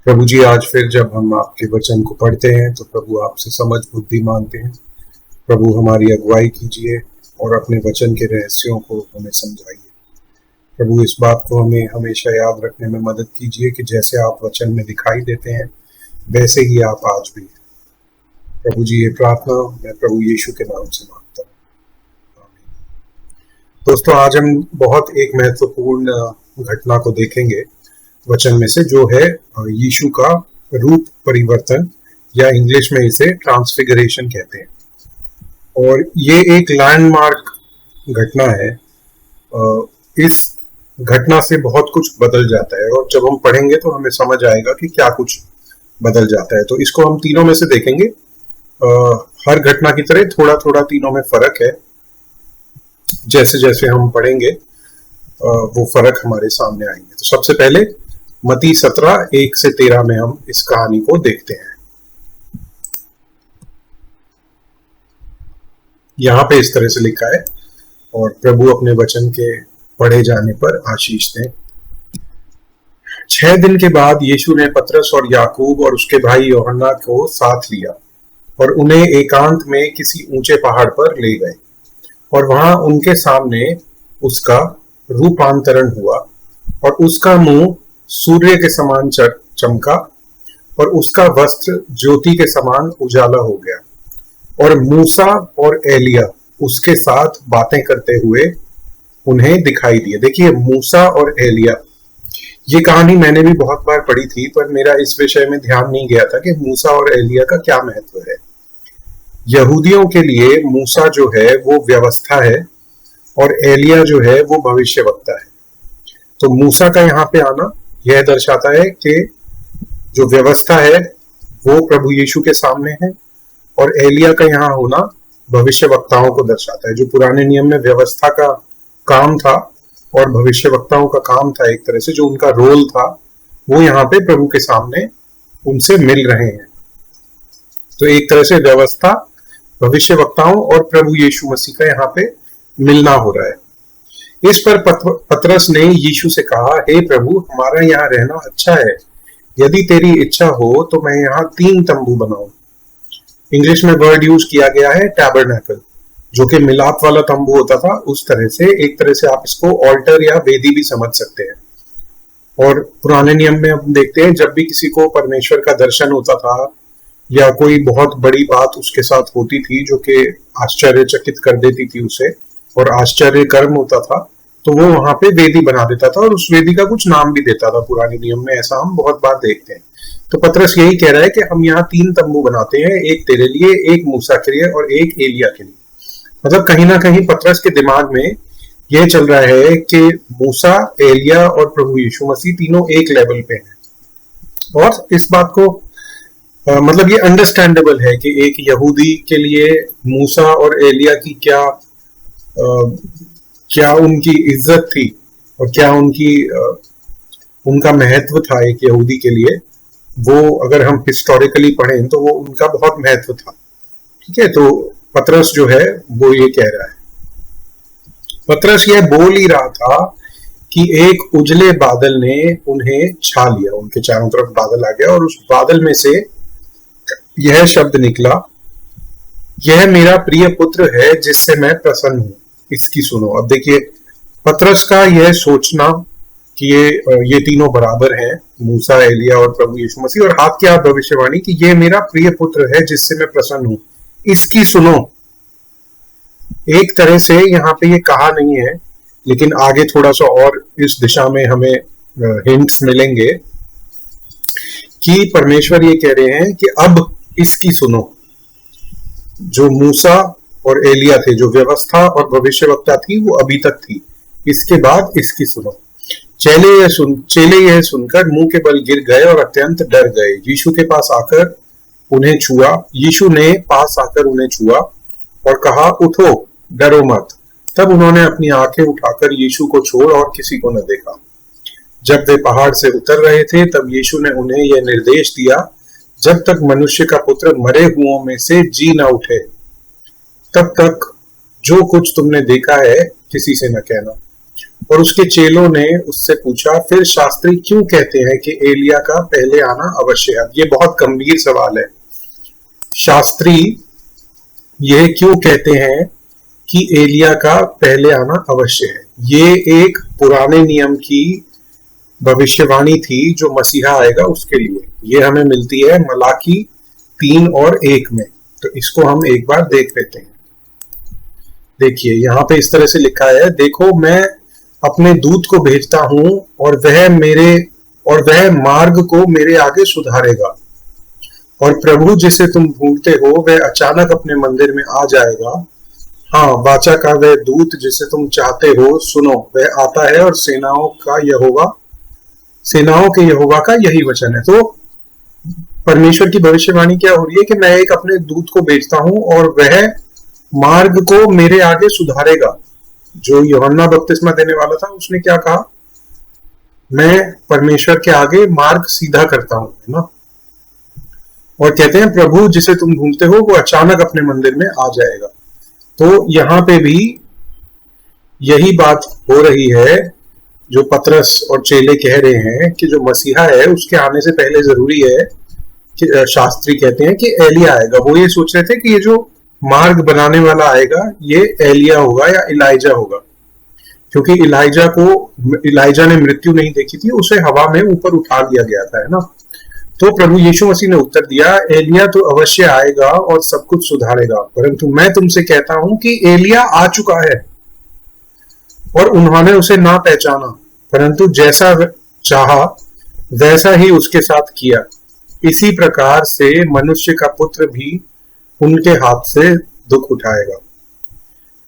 प्रभु जी, आज फिर जब हम आपके वचन को पढ़ते हैं तो प्रभु आपसे समझ बुद्धि मांगते हैं। प्रभु हमारी अगुवाई कीजिए और अपने वचन के रहस्यों को हमें समझाइए। प्रभु इस बात को हमें हमेशा याद रखने में मदद कीजिए कि जैसे आप वचन में दिखाई देते हैं वैसे ही आप आज भी हैं। प्रभु जी, ये प्रार्थना मैं प्रभु यीशु के नाम से मांगता हूँ, आमीन। दोस्तों, आज हम बहुत एक महत्वपूर्ण घटना को देखेंगे वचन में से, जो है यीशु का रूप परिवर्तन, या इंग्लिश में इसे ट्रांसफिगरेशन कहते हैं। और ये एक लैंडमार्क घटना है। इस घटना से बहुत कुछ बदल जाता है और जब हम पढ़ेंगे तो हमें समझ आएगा कि क्या कुछ बदल जाता है। तो इसको हम तीनों में से देखेंगे। हर घटना की तरह थोड़ा थोड़ा तीनों में फर्क है। जैसे जैसे हम पढ़ेंगे वो फर्क हमारे सामने आएंगे। तो सबसे पहले मत्ती 17:1-13 में हम इस कहानी को देखते हैं। यहाँ पे इस तरह से लिखा है, और प्रभु अपने वचन के पढ़े जाने पर आशीष दें। 6 दिन के बाद यीशु ने पतरस और याकूब और उसके भाई यूहन्ना को साथ लिया और उन्हें एकांत में किसी ऊंचे पहाड़ पर ले गए, और वहां उनके सामने उसका रूपांतरण हुआ, और उसका मुंह सूर्य के समान चमका, और उसका वस्त्र ज्योति के समान उजाला हो गया। और मूसा और एलिया उसके साथ बातें करते हुए उन्हें दिखाई दिए। देखिए, मूसा और एलिया, ये कहानी मैंने भी बहुत बार पढ़ी थी, पर मेरा इस विषय में ध्यान नहीं गया था कि मूसा और एलिया का क्या महत्व है। यहूदियों के लिए मूसा जो है वो व्यवस्था है, और एलिया जो है वो भविष्यवक्ता है। तो मूसा का यहाँ पे आना यह दर्शाता है कि जो व्यवस्था है वो प्रभु यीशु के सामने है, और एलिया का यहाँ होना भविष्यवक्ताओं को दर्शाता है। जो पुराने नियम में व्यवस्था का काम था और भविष्यवक्ताओं का काम था, एक तरह से जो उनका रोल था, वो यहाँ पे प्रभु के सामने उनसे मिल रहे हैं। तो एक तरह से व्यवस्था, भविष्यवक्ताओं और प्रभु यीशु मसीह का यहाँ पे मिलना हो रहा है। इस पर पतरस ने यीशु से कहा, हे प्रभु, हमारा यहाँ रहना अच्छा है। यदि तेरी इच्छा हो तो मैं यहाँ 3 तंबू बनाऊं। इंग्लिश में वर्ड यूज किया गया है टैबरनेकल, जो कि मिलाप वाला तंबू होता था। उस तरह से, एक तरह से आप इसको ऑल्टर या वेदी भी समझ सकते हैं। और पुराने नियम में हम देखते हैं, जब भी किसी को परमेश्वर का दर्शन होता था या कोई बहुत बड़ी बात उसके साथ होती थी जो कि आश्चर्यचकित कर देती थी उसे, और आश्चर्य कर्म होता था, तो वो वहां पे वेदी बना देता था, और उस वेदी का कुछ नाम भी देता था पुराने नियम में। ऐसा हम बहुत बार देखते हैं। तो पतरस यही कह रहा है कि हम यहाँ 3 तंबू बनाते हैं, एक तेरे लिए, एक मूसा के लिए और एक एलिया के लिए। मतलब कहीं ना कहीं पतरस के दिमाग में यह चल रहा है कि मूसा, एलिया और प्रभु यीशु मसीह तीनों एक लेवल पे हैं। और इस बात को मतलब ये अंडरस्टैंडेबल है कि एक यहूदी के लिए मूसा और एलिया की क्या उनकी इज्जत थी और क्या उनका महत्व था एक यहूदी के लिए। वो अगर हम हिस्टोरिकली पढ़ें तो वो उनका बहुत महत्व था। ठीक है, तो पतरस जो है वो ये कह रहा है। पतरस ये बोल ही रहा था कि एक उजले बादल ने उन्हें छा लिया, उनके चारों तरफ बादल आ गया, और उस बादल में से यह शब्द निकला, यह मेरा प्रिय पुत्र है जिससे मैं प्रसन्न हूं, इसकी सुनो। अब देखिए, पतरस का यह सोचना कि ये तीनों बराबर हैं, मूसा, एलिया और प्रभु यीशु मसीह, और हाथ की हाथ भविष्यवाणी कि ये मेरा प्रिय पुत्र है जिससे मैं प्रसन्न हूं, इसकी सुनो। एक तरह से यहाँ पे ये कहा नहीं है, लेकिन आगे थोड़ा सा और इस दिशा में हमें हिंट्स मिलेंगे कि परमेश्वर ये कह रहे हैं कि अब इसकी सुनो। जो मूसा और एलिया थे, जो व्यवस्था और भविष्यवक्ता थी, वो अभी तक थी, इसके बाद इसकी सुनो। चेले यह सुनकर मुंह के बल गिर गए और अत्यंत डर गए। यीशु ने पास आकर उन्हें छुआ और कहा, उठो, डरो मत। तब उन्होंने अपनी आंखें उठाकर यीशु को छोड़ और किसी को न देखा। जब वे पहाड़ से उतर रहे थे तब यीशु ने उन्हें यह निर्देश दिया, जब तक मनुष्य का पुत्र मरे हुओं में से जी न उठे, तब तक जो कुछ तुमने देखा है किसी से न कहना। और उसके चेलों ने उससे पूछा, फिर शास्त्री क्यों कहते हैं कि एलिया का पहले आना अवश्य है? ये बहुत गंभीर सवाल है। शास्त्री यह क्यों कहते हैं कि एलिया का पहले आना अवश्य है? ये एक पुराने नियम की भविष्यवाणी थी जो मसीहा आएगा उसके लिए। ये हमें मिलती है मलाकी 3 और 1 में। तो इसको हम एक बार देख लेते हैं। देखिए यहाँ पे इस तरह से लिखा है, देखो मैं अपने दूत को भेजता हूं और वह मार्ग को मेरे आगे सुधारेगा। और प्रभु जिसे तुम ढूंढते हो वह अचानक अपने मंदिर में आ जाएगा। हाँ, वाचा का वह दूत जिसे तुम चाहते हो, सुनो, वह आता है और सेनाओं के यहोवा का यही वचन है। तो परमेश्वर की भविष्यवाणी क्या हो रही है कि मैं एक अपने दूत को भेजता हूं और वह मार्ग को मेरे आगे सुधारेगा। जो यूहन्ना बपतिस्मा देने वाला था उसने क्या कहा? मैं परमेश्वर के आगे मार्ग सीधा करता हूं, है ना। और कहते हैं प्रभु जिसे तुम ढूंढते हो वो अचानक अपने मंदिर में आ जाएगा। तो यहाँ पे भी यही बात हो रही है जो पतरस और चेले कह रहे हैं कि जो मसीहा है उसके आने से पहले जरूरी है कि शास्त्री कहते हैं कि एलिया आएगा। वो ये सोच रहे थे कि ये जो मार्ग बनाने वाला आएगा ये एलिया होगा या इलाइजा होगा, क्योंकि इलाइजा ने मृत्यु नहीं देखी थी, उसे हवा में ऊपर उठा लिया गया था, है ना। तो प्रभु यीशु मसीह ने उत्तर दिया, एलिया तो अवश्य आएगा और सब कुछ सुधारेगा, परंतु मैं तुमसे कहता हूं कि एलिया आ चुका है और उन्होंने उसे ना पहचाना, परंतु जैसा चाहा वैसा ही उसके साथ किया। इसी प्रकार से मनुष्य का पुत्र भी उनके हाथ से दुख उठाएगा।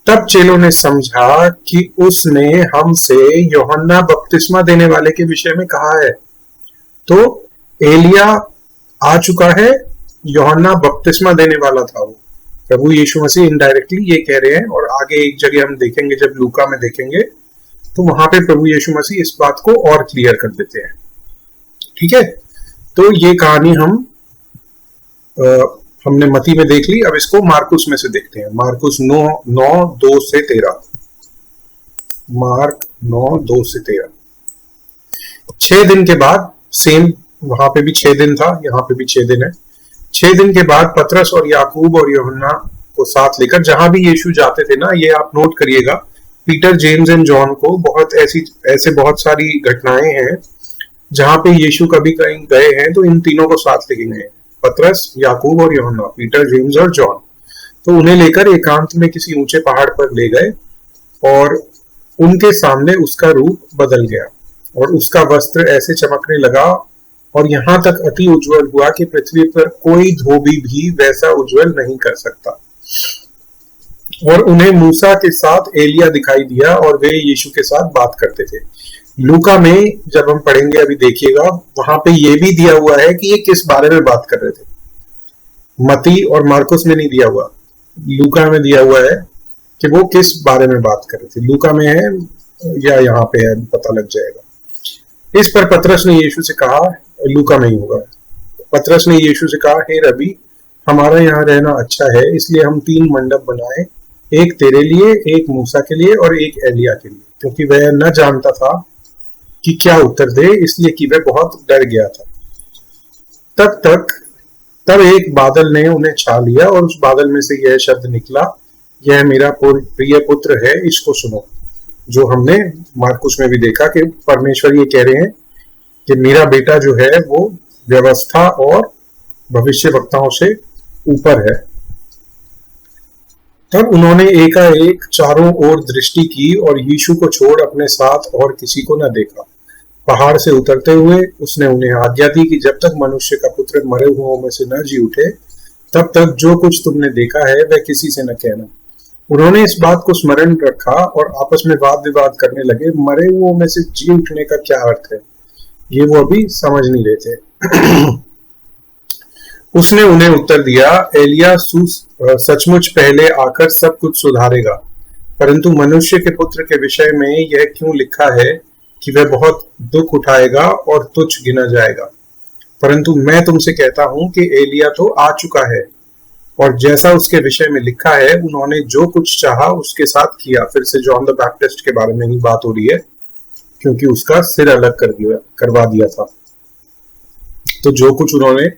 तब चेलों ने समझा कि उसने हमसे यूहन्ना बपतिस्मा देने वाले के विषय में कहा है। तो एलिया आ चुका है, यूहन्ना बपतिस्मा देने वाला था वो। प्रभु यीशु मसीह इनडायरेक्टली ये कह रहे हैं, और आगे एक जगह हम देखेंगे जब लूका में देखेंगे तो वहां पे प्रभु यीशु मसीह इस बात को और क्लियर कर देते हैं। ठीक है, तो ये कहानी हमने मती में देख ली। अब इसको मार्कुस में से देखते हैं। मार्कुस 9:2-13। मार्क 9:2-13। 6 दिन के बाद, सेम वहां पे भी 6 दिन था, यहाँ पे भी 6 दिन है। 6 दिन के बाद पतरस और याकूब और यूहन्ना को साथ लेकर, जहां भी यीशु जाते थे ना, ये आप नोट करिएगा, पीटर, जेम्स एंड जॉन को ऐसे बहुत सारी घटनाएं हैं जहां पे यीशु कभी कहीं गए हैं तो इन तीनों को साथ लेके गए हैं, पतरस, याकूब और यूहन्ना, पीटर, जेम्स और जॉन। तो उन्हें लेकर एकांत में किसी ऊंचे पहाड़ पर ले गए और उनके सामने उसका रूप बदल गया और उसका वस्त्र ऐसे चमकने लगा और यहां तक अति उज्जवल हुआ कि पृथ्वी पर कोई धोबी भी वैसा उज्जवल नहीं कर सकता। और उन्हें मूसा के साथ एलिया दिखाई दिया और वे यीशु के साथ बात करते थे। लूका में जब हम पढ़ेंगे, अभी देखिएगा, वहां पे ये भी दिया हुआ है कि ये किस बारे में बात कर रहे थे। मती और मार्कुस में नहीं दिया हुआ, लूका में दिया हुआ है कि वो किस बारे में बात कर रहे थे। लूका में है या यहाँ पे है, पता लग जाएगा। इस पर पतरस ने यीशु से कहा, लूका में ही होगा, पतरस ने यीशु से कहा, हे रबी, हमारा यहाँ रहना अच्छा है, इसलिए हम 3 मंडप बनाए, एक तेरे लिए, एक मूसा के लिए और एक एलिया के लिए। क्योंकि वह न जानता था कि क्या उत्तर दे, इसलिए कि वह बहुत डर गया था। तब एक बादल ने उन्हें छा लिया और उस बादल में से यह शब्द निकला, यह मेरा प्रिय पुत्र है, इसको सुनो। जो हमने मार्कुस में भी देखा कि परमेश्वर ये कह रहे हैं कि मेरा बेटा जो है वो व्यवस्था और भविष्यवक्ताओं से ऊपर है। तब उन्होंने एकाएक चारों ओर दृष्टि की और यीशु को छोड़ अपने साथ और किसी को न देखा। पहाड़ से उतरते हुए उसने उन्हें आज्ञा दी कि जब तक मनुष्य का पुत्र मरे हुओं में से न जी उठे, तब तक जो कुछ तुमने देखा है वह किसी से न कहना। उन्होंने इस बात को स्मरण रखा और आपस में वाद विवाद करने लगे, मरे हुओं में से जी उठने का क्या अर्थ है, ये वो अभी समझ नहीं रहे थे। उसने उन्हें उत्तर दिया, एलिया सचमुच पहले आकर सब कुछ सुधारेगा, परंतु मनुष्य के पुत्र के विषय में यह क्यों लिखा है कि वह बहुत दुख उठाएगा और तुच्छ गिना जाएगा। परंतु मैं तुमसे कहता हूं कि एलिया तो आ चुका है और जैसा उसके विषय में लिखा है उन्होंने जो कुछ चाहा उसके साथ किया। फिर से जॉन द बैप्टिस्ट के बारे में ही बात हो रही है क्योंकि उसका सिर अलग करवा दिया था। तो जो कुछ उन्होंने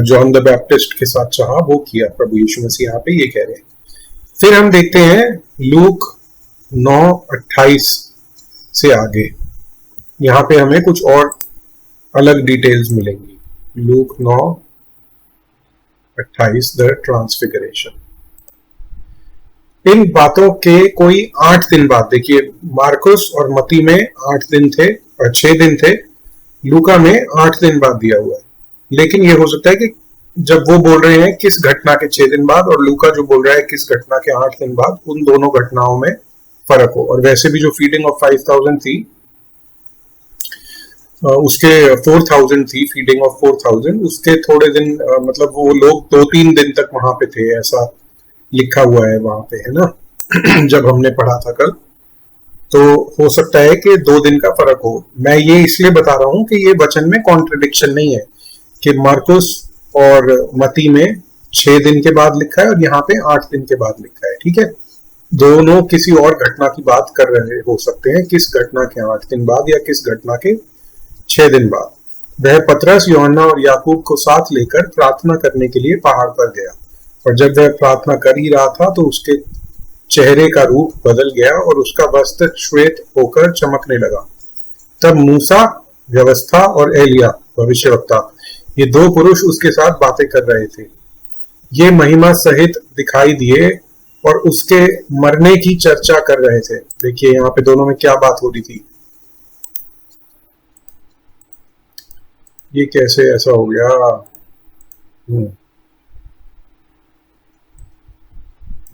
जॉन द बैप्टिस्ट के साथ चाहा वो किया प्रभु यीशु मसीह यहाँ पे ये कह रहे हैं। फिर हम देखते हैं लूक 9:28 से आगे, यहाँ पे हमें कुछ और अलग डिटेल्स मिलेंगी। Look 9:28 the transfiguration. इन बातों के कोई 8 दिन बाद, देखिए मार्कुस और मती में 8 दिन थे और 6 दिन थे, लूका में 8 दिन बाद दिया हुआ है। लेकिन ये हो सकता है कि जब वो बोल रहे हैं किस घटना के 6 दिन बाद और लूका जो बोल रहा है किस घटना के 8 दिन बाद, उन दोनों घटनाओं में फर्क हो। और वैसे भी जो फीडिंग ऑफ 5,000 थी उसके 4,000 थी, फीडिंग ऑफ 4,000, उसके थोड़े दिन मतलब वो लोग 2-3 दिन तक वहां पे थे, ऐसा लिखा हुआ है वहां पे, है ना जब हमने पढ़ा था कल। तो हो सकता है कि 2 दिन का फर्क हो। मैं ये इसलिए बता रहा हूं कि ये वचन में कॉन्ट्रडिक्शन नहीं है कि मार्कुस और मती में 6 दिन के बाद लिखा है और यहाँ पे 8 दिन के बाद लिखा है, ठीक है। दोनों किसी और घटना की बात कर रहे हो सकते हैं, किस घटना के 8 दिन बाद या किस घटना के 6 दिन बाद। वह पतरस, यूहन्ना और याकूब को साथ लेकर प्रार्थना करने के लिए पहाड़ पर गया, और जब वह प्रार्थना कर ही रहा था तो उसके चेहरे का रूप बदल गया और उसका वस्त्र श्वेत होकर चमकने लगा। तब मूसा व्यवस्था और एलिया भविष्यवक्ता, ये 2 पुरुष उसके साथ बातें कर रहे थे। ये महिमा सहित दिखाई दिए और उसके मरने की चर्चा कर रहे थे। देखिए यहाँ पे दोनों में क्या बात हो रही थी, ये कैसे ऐसा हो गया।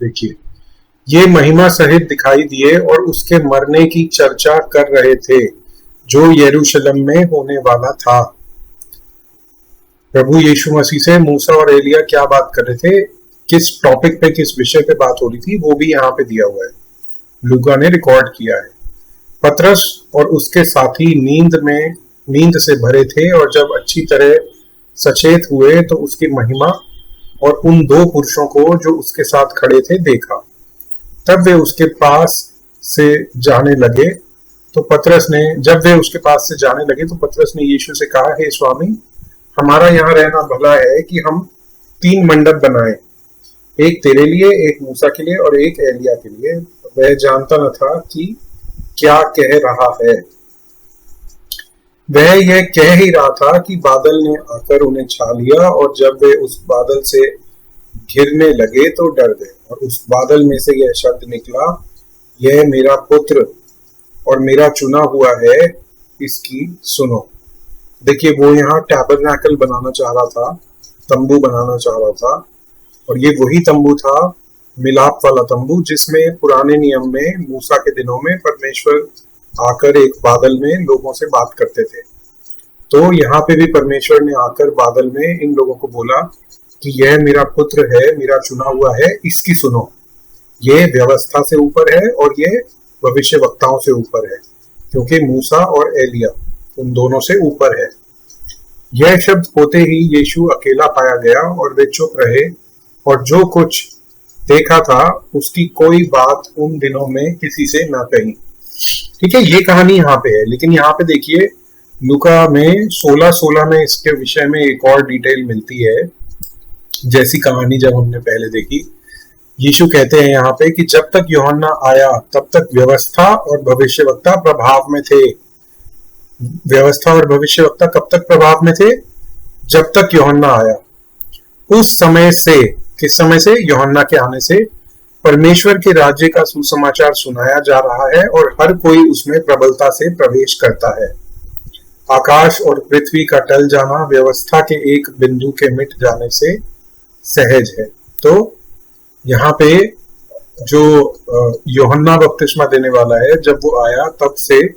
देखिए, ये महिमा सहित दिखाई दिए और उसके मरने की चर्चा कर रहे थे जो यरूशलेम में होने वाला था। प्रभु यीशु मसीह से मूसा और एलिया क्या बात कर रहे थे, किस टॉपिक पे, किस विषय पे बात हो रही थी, वो भी यहाँ पे दिया हुआ है, लूका ने रिकॉर्ड किया है। पतरस और उसके साथी नींद से भरे थे और जब अच्छी तरह सचेत हुए तो उसकी महिमा और उन 2 पुरुषों को जो उसके साथ खड़े थे देखा। तब वे उसके पास से जाने लगे तो पतरस ने यीशु से कहा, हे स्वामी, हमारा यहाँ रहना भला है कि हम 3 मंडप बनाएं, एक तेरे लिए, एक मूसा के लिए और एक एलिया के लिए। वह जानता न था कि क्या कह रहा है। वह यह कह ही रहा था कि बादल ने आकर उन्हें छा लिया, और जब वे उस बादल से घिरने लगे तो डर गए। और उस बादल में से यह शब्द निकला, यह मेरा पुत्र और मेरा चुना हुआ है, इसकी सुनो। देखिए, वो यहाँ टैबरनैकल बनाना चाह रहा था, तंबू बनाना चाह रहा था, और ये वही तंबू था, मिलाप वाला तंबू, जिसमें पुराने नियम में मूसा के दिनों में परमेश्वर आकर एक बादल में लोगों से बात करते थे। तो यहाँ पे भी परमेश्वर ने आकर बादल में इन लोगों को बोला कि यह मेरा पुत्र है, मेरा चुना हुआ है, इसकी सुनो। ये व्यवस्था से ऊपर है और ये भविष्य वक्ताओं से ऊपर है, क्योंकि मूसा और एलिया उन दोनों से ऊपर है। यह शब्द होते ही यीशु अकेला पाया गया और वे चुप रहे, और जो कुछ देखा था उसकी कोई बात उन दिनों में किसी से ना कही। ठीक है, ये कहानी यहाँ पे है। लेकिन यहाँ पे देखिए, लूका में 16:16 में इसके विषय में एक और डिटेल मिलती है, जैसी कहानी जब हमने पहले देखी। यीशु कहते हैं यहाँ पे कि जब तक यूहन्ना आया तब तक व्यवस्था और भविष्यवक्ता प्रभाव में थे। व्यवस्था और भविष्यवक्ता कब तक प्रभाव में थे? जब तक यूहन्ना आया। उस समय से, किस समय से? यूहन्ना के आने से परमेश्वर के राज्य का सुसमाचार सुनाया जा रहा है और हर कोई उसमें प्रबलता से प्रवेश करता है। आकाश और पृथ्वी का टल जाना व्यवस्था के एक बिंदु के मिट जाने से सहज है। तो यहाँ पे जो यूहन्ना बपतिस्मा देने वाला है, जब वो आया तब से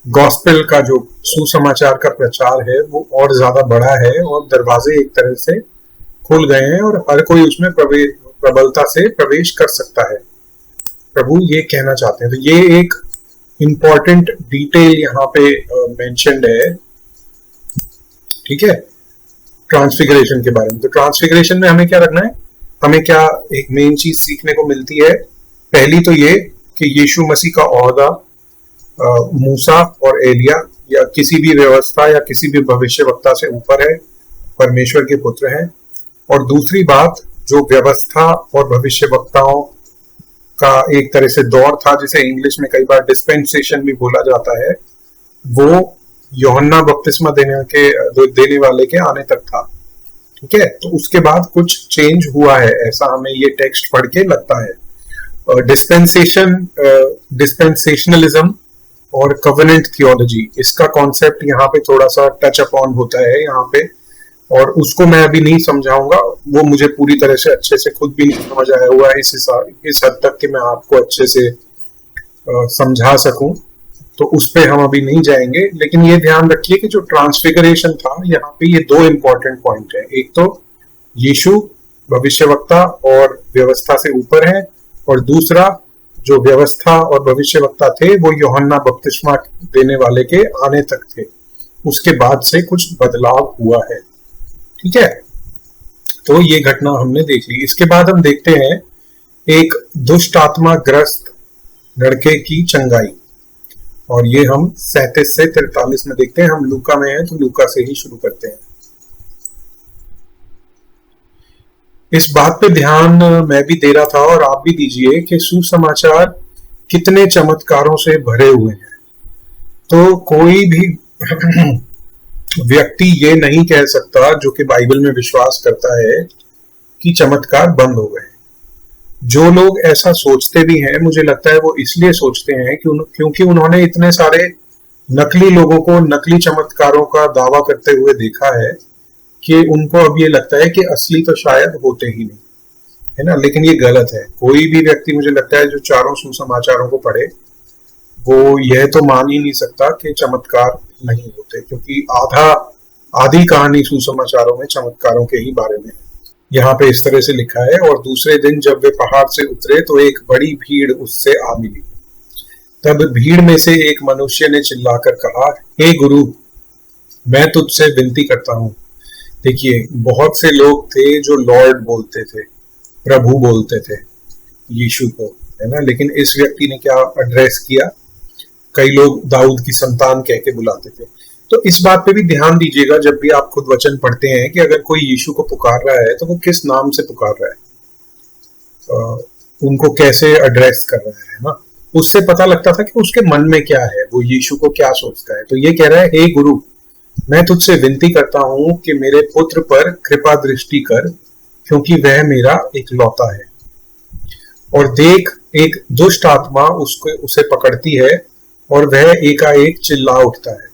गॉस्पेल का जो सुसमाचार का प्रचार है वो और ज्यादा बढ़ा है और दरवाजे एक तरह से खुल गए हैं और हर कोई उसमें प्रबलता से प्रवेश कर सकता है। प्रभु ये कहना चाहते हैं। तो ये एक इंपॉर्टेंट डिटेल यहाँ पे मेंशन्ड है, ठीक है, ट्रांसफिगरेशन के बारे में। तो ट्रांसफिगरेशन में हमें क्या रखना है? हमें क्या एक मेन चीज सीखने को मिलती है? पहली तो ये कि यीशु मसीह का ओहदा मूसा और एलिया या किसी भी व्यवस्था या किसी भी भविष्यवक्ता से ऊपर है, परमेश्वर के पुत्र हैं। और दूसरी बात, जो व्यवस्था और भविष्यवक्ताओं का एक तरह से दौर था, जिसे इंग्लिश में कई बार डिस्पेंसेशन भी बोला जाता है, वो यूहन्ना बपतिस्मा देने वाले के आने तक था। ठीक है, तो उसके बाद कुछ चेंज हुआ है, ऐसा हमें ये टेक्स्ट पढ़ के लगता है। डिस्पेंसेशनलिज्म और कवेनेंट थियोलॉजी, इसका कॉन्सेप्ट यहाँ पे थोड़ा सा टच अपॉन होता है यहाँ पे, और उसको मैं अभी नहीं समझाऊंगा, वो मुझे पूरी तरह से अच्छे से खुद भी नहीं समझ आया हुआ है इस हद तक कि मैं आपको अच्छे से समझा सकूं, तो उस पे हम अभी नहीं जाएंगे। लेकिन ये ध्यान रखिए कि जो ट्रांसफिगरेशन था, यहाँ पे ये दो इंपॉर्टेंट पॉइंट है। एक तो यीशु भविष्यवक्ता और व्यवस्था से ऊपर है, और दूसरा जो व्यवस्था और भविष्यवक्ता थे वो यूहन्ना बपतिस्मा देने वाले के आने तक थे, उसके बाद से कुछ बदलाव हुआ है। ठीक है, तो ये घटना हमने देख ली। इसके बाद हम देखते हैं एक दुष्ट आत्मा ग्रस्त लड़के की चंगाई, और ये हम 37 से 43 में देखते हैं। हम लूका में हैं तो लूका से ही शुरू करते हैं। इस बात पे ध्यान मैं भी दे रहा था और आप भी दीजिए कि सुसमाचार कितने चमत्कारों से भरे हुए हैं। तो कोई भी व्यक्ति ये नहीं कह सकता जो कि बाइबल में विश्वास करता है कि चमत्कार बंद हो गए। जो लोग ऐसा सोचते भी हैं, मुझे लगता है वो इसलिए सोचते हैं क्योंकि उन्होंने इतने सारे नकली लोगों को नकली चमत्कारों का दावा करते हुए देखा है कि उनको अब ये लगता है कि असली तो शायद होते ही नहीं, है ना। लेकिन ये गलत है। कोई भी व्यक्ति, मुझे लगता है, जो चारों सुसमाचारों को पढ़े वो यह तो मान ही नहीं सकता कि चमत्कार नहीं होते, क्योंकि आधी कहानी सुसमाचारों में चमत्कारों के ही बारे में है। यहाँ पे इस तरह से लिखा है, और दूसरे दिन जब वे पहाड़ से उतरे तो एक बड़ी भीड़ उससे आ मिली। तब भीड़ में से एक मनुष्य ने चिल्लाकर कहा, हे गुरु, मैं तुझसे विनती करता हूँ। देखिए, बहुत से लोग थे जो लॉर्ड बोलते थे, प्रभु बोलते थे यीशु को, है ना। लेकिन इस व्यक्ति ने क्या एड्रेस किया? कई लोग दाऊद की संतान कह के बुलाते थे। तो इस बात पे भी ध्यान दीजिएगा जब भी आप खुद वचन पढ़ते हैं कि अगर कोई यीशु को पुकार रहा है तो वो किस नाम से पुकार रहा है, उनको कैसे एड्रेस कर रहा है ना। उससे पता लगता था कि उसके मन में क्या है, वो यीशु को क्या सोचता है। तो ये कह रहा है, हे गुरु, मैं तुझसे विनती करता हूं कि मेरे पुत्र पर कृपा दृष्टि कर, क्योंकि वह मेरा इकलौता है। और देख, एक दुष्ट आत्मा उसे पकड़ती है और वह एकाएक चिल्ला उठता है,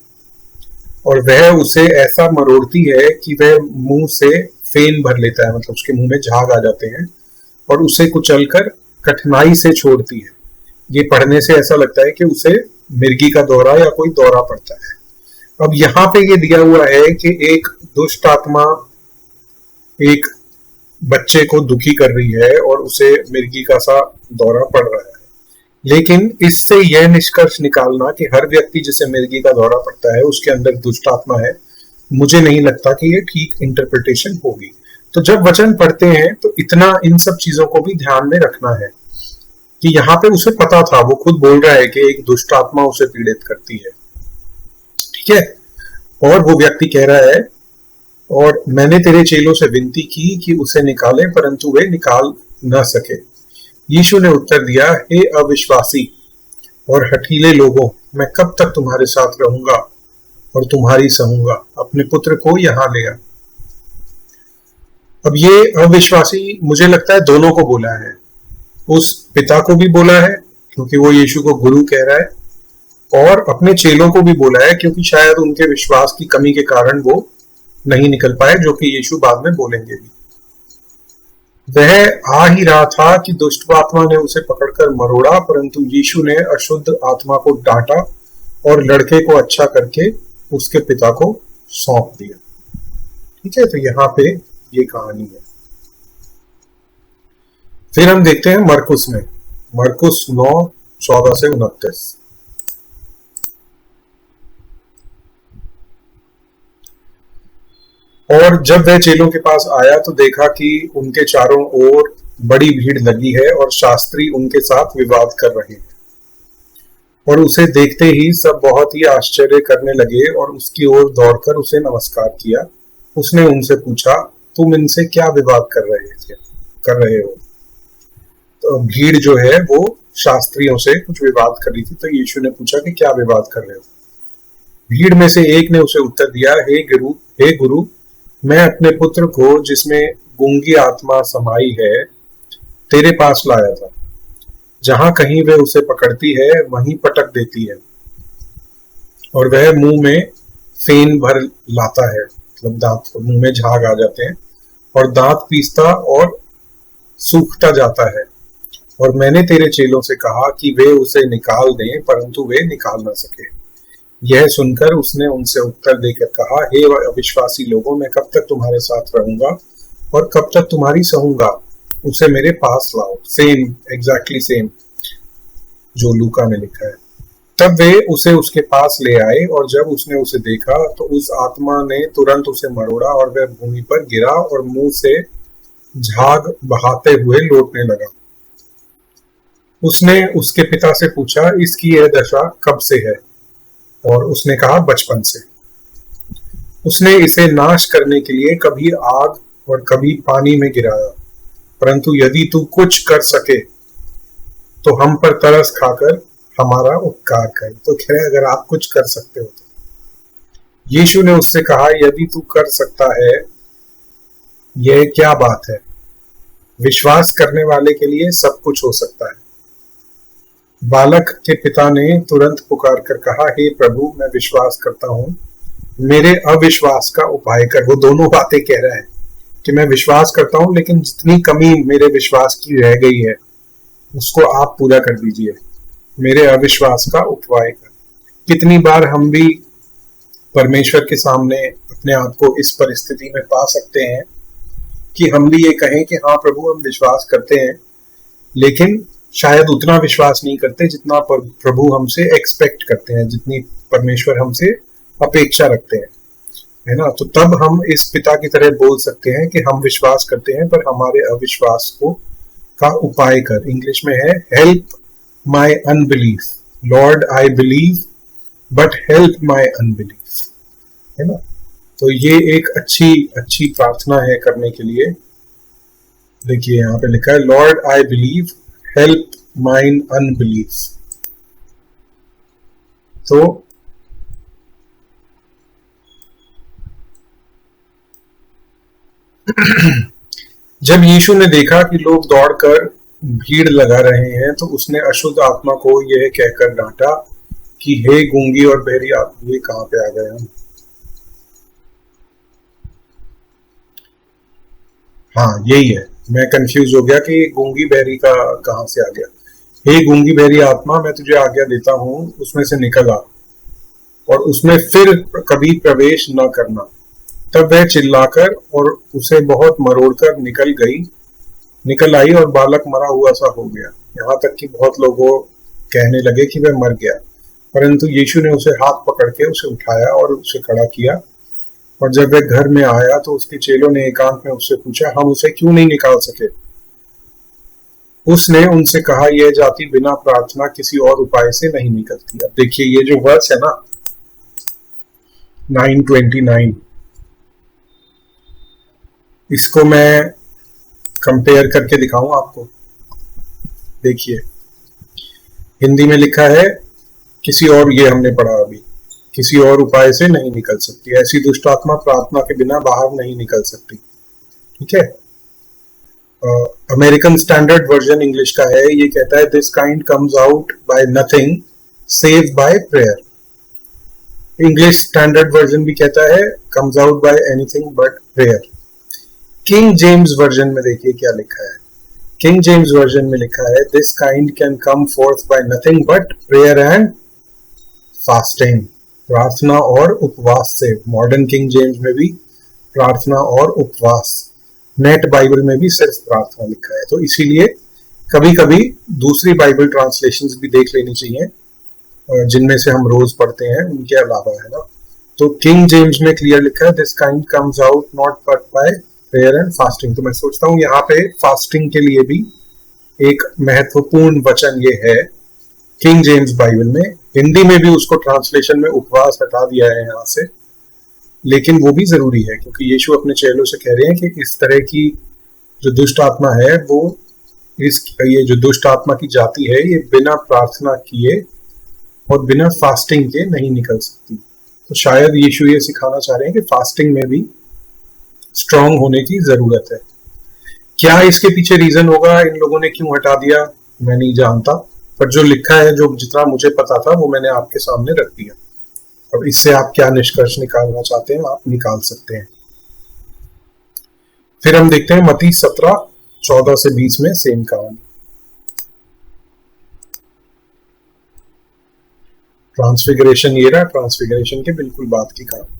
और वह उसे ऐसा मरोड़ती है कि वह मुंह से फेन भर लेता है, मतलब उसके मुंह में झाग आ जाते हैं, और उसे कुचलकर कठिनाई से छोड़ती है। ये पढ़ने से ऐसा लगता है कि उसे मिर्गी का दौरा या कोई दौरा पड़ता है। अब यहाँ पे ये दिया हुआ है कि एक दुष्ट आत्मा एक बच्चे को दुखी कर रही है और उसे मिर्गी का सा दौरा पड़ रहा है। लेकिन इससे यह निष्कर्ष निकालना कि हर व्यक्ति जिसे मिर्गी का दौरा पड़ता है उसके अंदर दुष्ट आत्मा है, मुझे नहीं लगता कि ये ठीक इंटरप्रिटेशन होगी। तो जब वचन पढ़ते हैं तो इतना इन सब चीजों को भी ध्यान में रखना है कि यहाँ पे उसे पता था, वो खुद बोल रहा है कि एक दुष्ट आत्मा उसे पीड़ित करती है। ठीक है, और वो व्यक्ति कह रहा है, और मैंने तेरे चेलों से विनती की कि उसे निकाले, परंतु वे निकाल न सके। यीशु ने उत्तर दिया, हे अविश्वासी और हठीले लोगों, मैं कब तक तुम्हारे साथ रहूंगा और तुम्हारी सहूंगा, अपने पुत्र को यहाँ ले आ। अब ये अविश्वासी, मुझे लगता है, दोनों को बोला है। उस पिता को भी बोला है क्योंकि वो यीशु को गुरु कह रहा है, और अपने चेलों को भी बोला है क्योंकि शायद उनके विश्वास की कमी के कारण वो नहीं निकल पाए, जो कि यीशु बाद में बोलेंगे भी। वह आ ही रहा था कि दुष्ट आत्मा ने उसे पकड़कर मरोड़ा, परंतु यीशु ने अशुद्ध आत्मा को डांटा और लड़के को अच्छा करके उसके पिता को सौंप दिया। ठीक है, तो यहाँ पे ये कहानी है। फिर हम देखते हैं मरकुस में, मरकुस 9:14 से 29। और जब वह चेलों के पास आया तो देखा कि उनके चारों ओर बड़ी भीड़ लगी है और शास्त्री उनके साथ विवाद कर रहे हैं। और उसे देखते ही सब बहुत ही आश्चर्य करने लगे और उसकी ओर दौड़कर उसे नमस्कार किया। उसने उनसे पूछा, तुम इनसे क्या विवाद कर रहे हो? तो भीड़ जो है वो शास्त्रियों से कुछ विवाद कर रही थी, तो यीशु ने पूछा कि क्या विवाद कर रहे हो? भीड़ में से एक ने उसे उत्तर दिया, हे गुरु, मैं अपने पुत्र को जिसमें गूंगी आत्मा समाई है तेरे पास लाया था। जहां कहीं वह उसे पकड़ती है वहीं पटक देती है और वह मुंह में फेन भर लाता है, मतलब दांत मुंह में झाग आ जाते हैं और दांत पीसता और सूखता जाता है। और मैंने तेरे चेलों से कहा कि वे उसे निकाल दें, परंतु वे निकाल न सके। यह सुनकर उसने उनसे उत्तर देकर कहा, हे अविश्वासी लोगों, मैं कब तक तुम्हारे साथ रहूंगा और कब तक तुम्हारी सहूंगा? उसे मेरे पास लाओ। एग्जैक्टली सेम जो लूका में लिखा है। तब वे उसे उसके पास ले आए और जब उसने उसे देखा तो उस आत्मा ने तुरंत उसे मरोड़ा और वह भूमि पर गिरा और मुंह से झाग बहाते हुए लौटने लगा। उसने उसके पिता से पूछा, इसकी यह दशा कब से है? और उसने कहा, बचपन से। उसने इसे नाश करने के लिए कभी आग और कभी पानी में गिराया, परंतु यदि तू कुछ कर सके तो हम पर तरस खाकर हमारा उपकार कर। तो खैर, अगर आप कुछ कर सकते हो तो। यीशु ने उससे कहा, यदि तू कर सकता है, यह क्या बात है? विश्वास करने वाले के लिए सब कुछ हो सकता है। बालक के पिता ने तुरंत पुकार कर कहा, हे प्रभु, मैं विश्वास करता हूं, मेरे अविश्वास का उपाय कर। वो दोनों बातें कह रहा है कि मैं विश्वास करता हूं, लेकिन जितनी कमी मेरे विश्वास की रह गई है उसको आप पूरा कर दीजिए। मेरे अविश्वास का उपाय कर। कितनी बार हम भी परमेश्वर के सामने अपने आप को इस परिस्थिति में पा सकते हैं कि हम भी ये कहें कि हाँ प्रभु, हम विश्वास करते हैं, लेकिन शायद उतना विश्वास नहीं करते जितना प्रभु हमसे एक्सपेक्ट करते हैं, जितनी परमेश्वर हमसे अपेक्षा रखते हैं, है ना। तो तब हम इस पिता की तरह बोल सकते हैं कि हम विश्वास करते हैं, पर हमारे अविश्वास को का उपाय कर। इंग्लिश में है, help my unbelief, Lord I believe but help my unbelief, है ना। तो ये एक अच्छी प्रार्थना है करने के लिए। देखिए यहाँ पे लिखा है, Lord I believe help mine unbelief. तो जब यीशु ने देखा कि लोग दौड़कर भीड़ लगा रहे हैं तो उसने अशुद्ध आत्मा को यह कहकर डांटा कि हे गूंगी और बहरी आत्मा, ये कहां पे आ गए हम? हाँ यही है, मैं कंफ्यूज हो गया कि गूंगी बहरी का कहां से आ गया। हे गूंगी बहरी आत्मा, मैं तुझे आज्ञा देता हूं, उसमें से निकल आ और उसमें फिर कभी प्रवेश न करना। तब वह चिल्लाकर और उसे बहुत मरोड़कर निकल आई और बालक मरा हुआ सा हो गया। यहाँ तक कि बहुत लोगों कहने लगे कि वह मर गया, परंतु यीशु ने उसे हाथ पकड़ के उसे उठाया और उसे खड़ा किया। और जब वह घर में आया तो उसके चेलों ने एकांत में उससे पूछा, हम उसे क्यों नहीं निकाल सके? उसने उनसे कहा, यह जाति बिना प्रार्थना किसी और उपाय से नहीं निकलती। अब देखिए ये जो वर्स है ना 9:29, इसको मैं कंपेयर करके दिखाऊं आपको। देखिए हिंदी में लिखा है किसी और, ये हमने पढ़ा अभी, किसी और उपाय से नहीं निकल सकती, ऐसी दुष्ट आत्मा प्रार्थना के बिना बाहर नहीं निकल सकती। ठीक है। अमेरिकन स्टैंडर्ड वर्जन इंग्लिश का है, ये कहता है, this kind comes out by nothing save by prayer. English standard version भी कहता है comes out by anything but prayer. King James version में देखिए क्या लिखा है। किंग जेम्स वर्जन में लिखा है, this kind can come forth by nothing but prayer and fasting. प्रार्थना और उपवास से। मॉडर्न किंग जेम्स में भी प्रार्थना और उपवास। नेट बाइबल में भी सिर्फ प्रार्थना लिखा है। तो इसीलिए कभी कभी दूसरी बाइबल ट्रांसलेशंस भी देख लेनी चाहिए, जिनमें से हम रोज पढ़ते हैं उनके अलावा, है ना। तो किंग जेम्स में क्लियर लिखा है, this kind comes out not but by prayer and fasting. तो मैं सोचता हूँ यहाँ पे फास्टिंग के लिए भी एक महत्वपूर्ण वचन ये है किंग जेम्स बाइबल में। हिंदी में भी उसको ट्रांसलेशन में उपवास हटा दिया है यहाँ से, लेकिन वो भी जरूरी है क्योंकि यीशु अपने चेलों से कह रहे हैं कि इस तरह की जो दुष्ट आत्मा है वो ये जो दुष्ट आत्मा की जाति है ये बिना प्रार्थना किए और बिना फास्टिंग के नहीं निकल सकती। तो शायद यीशु ये सिखाना चाह रहे हैं कि फास्टिंग में भी स्ट्रांग होने की जरूरत है। क्या इसके पीछे रीजन होगा, इन लोगों ने क्यों हटा दिया, मैं नहीं जानता, पर जो लिखा है, जो जितना मुझे पता था वो मैंने आपके सामने रख दिया। अब इससे आप क्या निष्कर्ष निकालना चाहते हैं आप निकाल सकते हैं। फिर हम देखते हैं मत्ती 17:14 से 20 में सेम कहानी। ट्रांसफिगरेशन ये रहा, ट्रांसफिगरेशन के बिल्कुल बाद की कहानी।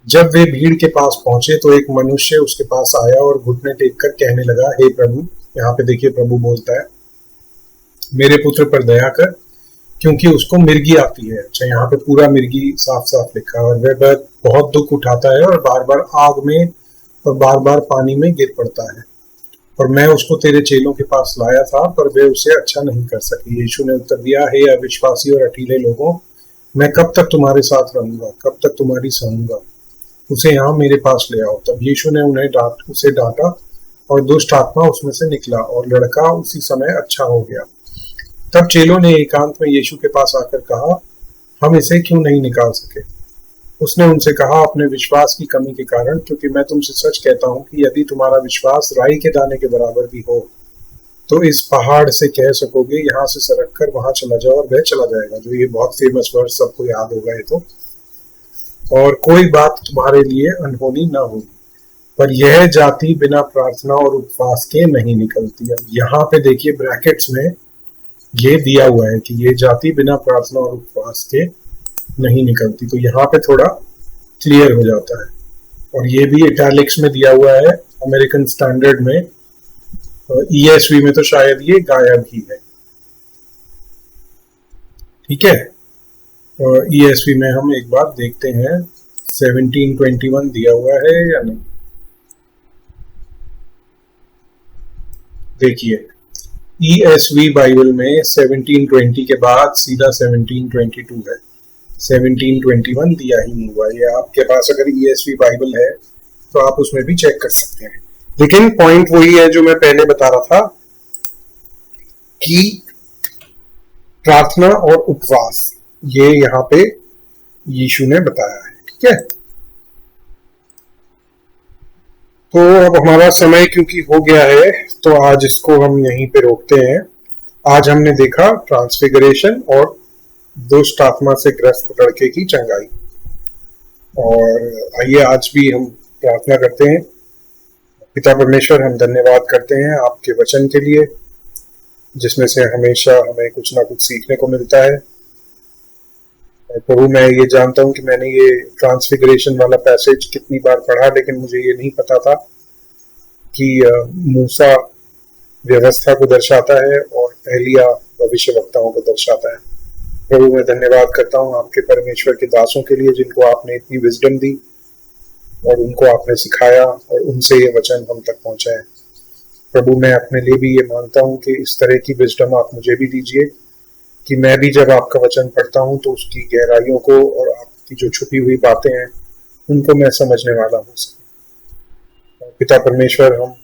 जब वे भीड़ के पास पहुंचे तो एक मनुष्य उसके पास आया और घुटने टेककर कहने लगा, हे प्रभु, यहाँ पे देखिए प्रभु बोलता है, मेरे पुत्र पर दया कर, क्योंकि उसको मिर्गी आती है। अच्छा, यहाँ पे पूरा मिर्गी साफ साफ लिखा है। और वह बहुत दुख उठाता है और बार बार आग में और बार बार पानी में गिर पड़ता है, और मैं उसको तेरे चेलों के पास लाया था पर वे उसे अच्छा नहीं कर सके। यीशु ने उत्तर दिया, हे अविश्वासी और अठीले लोगों, मैं कब तक तुम्हारे साथ रहूंगा, कब तक तुम्हारी सहूंगा, उसे यहाँ मेरे पास ले आओ। तब यीशु ने उसे डांटा और दुष्ट आत्मा उसमें से निकला और लड़का उसी समय अच्छा हो गया। तब चेलों ने एकांत में यीशु के पास आकर कहा, हम इसे क्यों नहीं निकाल सके? उसने उनसे कहा, अपने विश्वास की कमी के कारण, क्योंकि मैं तुमसे सच कहता हूं कि यदि तुम्हारा विश्वास राई के दाने के बराबर भी हो तो इस पहाड़ से कह सकोगे, यहाँ से सरक कर वहां चला जाओ, और वह चला जाएगा। जो ये बहुत फेमस वर्ड सबको याद होगा ये तो। और कोई बात तुम्हारे लिए अनहोनी ना होगी, पर यह जाति बिना प्रार्थना और उपवास के नहीं निकलती। अब यहाँ पे देखिए ब्रैकेट्स में ये दिया हुआ है कि ये जाति बिना प्रार्थना और उपवास के नहीं निकलती, तो यहाँ पे थोड़ा क्लियर हो जाता है। और ये भी इटैलिक्स में दिया हुआ है अमेरिकन स्टैंडर्ड में, ESV में तो शायद ये गायब ही है। ठीक है, और ESV में हम एक बार देखते हैं 1721 दिया हुआ है या नहीं। देखिए ESV बाइबल में 1720 के बाद सीधा 1722 है, 1721 दिया ही नहीं हुआ। ये आपके पास अगर ESV बाइबल है तो आप उसमें भी चेक कर सकते हैं। लेकिन पॉइंट वही है जो मैं पहले बता रहा था कि प्रार्थना और उपवास ये यहाँ पे यीशु ने बताया है। ठीक है, तो अब हमारा समय क्योंकि हो गया है तो आज इसको हम यहीं पे रोकते हैं। आज हमने देखा ट्रांसफिगरेशन और दुष्ट आत्मा से ग्रस्त लड़के की चंगाई। और आइए आज भी हम प्रार्थना करते हैं। पिता परमेश्वर, हम धन्यवाद करते हैं आपके वचन के लिए, जिसमें से हमेशा हमें कुछ ना कुछ सीखने को मिलता है। प्रभु, मैं ये जानता हूं कि मैंने ये ट्रांसफिगरेशन वाला पैसेज कितनी बार पढ़ा, लेकिन मुझे ये नहीं पता था कि मूसा व्यवस्था को दर्शाता है और एलिया भविष्यवक्ताओं को दर्शाता है। प्रभु, मैं धन्यवाद करता हूँ आपके परमेश्वर के दासों के लिए, जिनको आपने इतनी विजडम दी और उनको आपने सिखाया और उनसे ये वचन हम तक पहुंचाए। प्रभु, मैं अपने लिए भी ये मानता हूँ कि इस तरह की विजडम आप मुझे भी दीजिए कि मैं भी जब आपका वचन पढ़ता हूँ तो उसकी गहराइयों को और आपकी जो छुपी हुई बातें हैं उनको मैं समझने वाला हो सके। पिता परमेश्वर, हम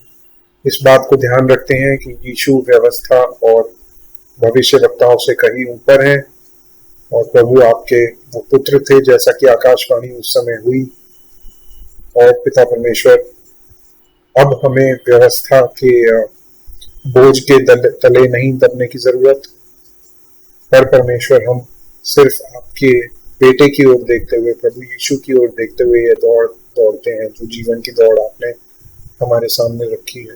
इस बात को ध्यान रखते हैं कि यीशु व्यवस्था और भविष्यवक्ताओं से कहीं ऊपर है, और प्रभु आपके वो पुत्र थे जैसा कि आकाशवाणी उस समय हुई। और पिता परमेश्वर, अब हमें व्यवस्था के बोझ के तले नहीं दबने की जरूरत, पर परमेश्वर हम सिर्फ आपके बेटे की ओर देखते हुए, प्रभु यीशु की ओर देखते हुए ये दौड़ दौड़ते हैं, जो जीवन की दौड़ आपने हमारे सामने रखी है।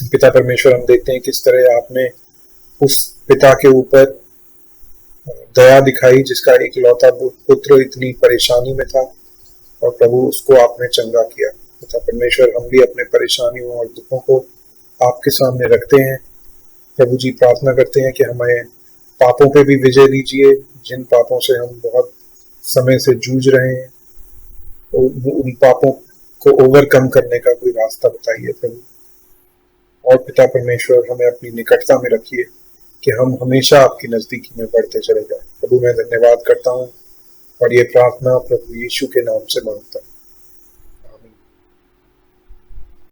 पिता परमेश्वर, हम देखते हैं किस तरह आपने उस पिता के ऊपर दया दिखाई जिसका इकलौता पुत्र इतनी परेशानी में था, और प्रभु उसको आपने चंगा किया। पिता परमेश्वर, हम भी अपने परेशानियों और दुखों को आपके सामने रखते हैं। प्रभु जी, प्रार्थना करते हैं कि हमें पापों पे भी विजय दीजिए, जिन पापों से हम बहुत समय से जूझ रहे हैं, उन पापों को ओवरकम करने का कोई रास्ता बताइए प्रभु। और पिता परमेश्वर, हमें अपनी निकटता में रखिए कि हम हमेशा आपकी नजदीकी में बढ़ते चले जाएं। प्रभु मैं धन्यवाद करता हूँ और ये प्रार्थना प्रभु यीशु के नाम से मांगता हूँ।